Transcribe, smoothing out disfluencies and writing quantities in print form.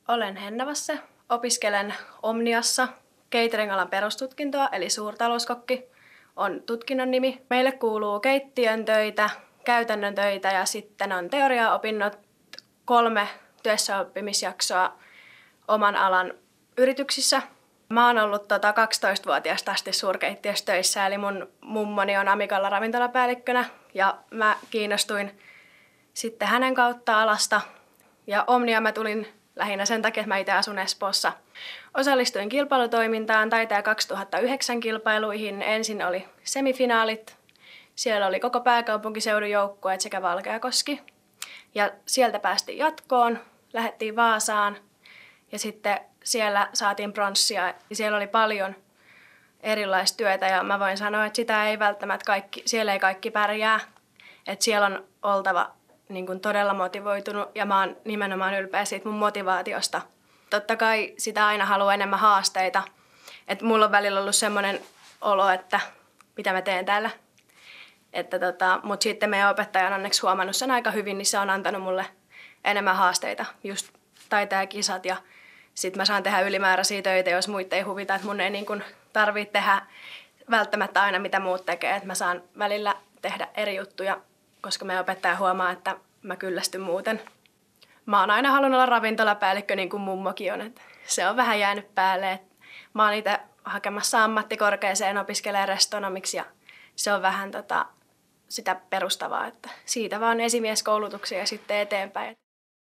Olen Henna Vasse, opiskelen Omniassa catering-alan perustutkintoa eli suurtalouskokki on tutkinnon nimi. Meille kuuluu keittiön töitä, käytännön töitä ja sitten on teoriaopinnot, 3 työssäoppimisjaksoa oman alan yrityksissä. Mä oon ollut 12-vuotiaasta asti suurkeittiössä töissä, eli mun mummoni on Amicalla ravintolapäällikkönä ja mä kiinnostuin sitten hänen kautta alasta. Ja Omnia mä tulin lähinnä sen takia, että mä itse asun Espoossa. Osallistuin kilpailutoimintaan Taiteen 2009 kilpailuihin. Ensin oli semifinaalit. Siellä oli koko pääkaupunkiseudun joukkueet sekä Valkeakoski. Ja sieltä päästiin jatkoon, lähdettiin Vaasaan ja sitten siellä saatiin pronssia. Siellä oli paljon erilaista työtä ja mä voin sanoa, että sitä ei välttämättä siellä ei kaikki pärjää. Että siellä on oltava niin kuin todella motivoitunut ja mä oon nimenomaan ylpeä siitä mun motivaatiosta. Totta kai sitä aina haluaa enemmän haasteita. Että mulla on välillä ollut semmoinen olo, että mitä mä teen täällä. Mutta sitten meidän opettaja on onneksi huomannut sen aika hyvin, niin se on antanut mulle enemmän haasteita. Just taiteakisat ja sitten mä saan tehdä ylimääräisiä töitä, jos muita ei huvita. Että mun ei niin kuin tarvitse tehdä välttämättä aina mitä muut tekee. Että mä saan välillä tehdä eri juttuja, koska meidän opettaja huomaa, että mä kyllästyn muuten. Mä oon aina halunnut olla ravintolapäällikkö niin kuin mummokin on. Että se on vähän jäänyt päälle. Että mä oon itse hakemassa ammattikorkeeseen opiskelemaan restonomiksi ja se on vähän sitä perustavaa, että siitä vaan esimieskoulutuksia ja sitten eteenpäin.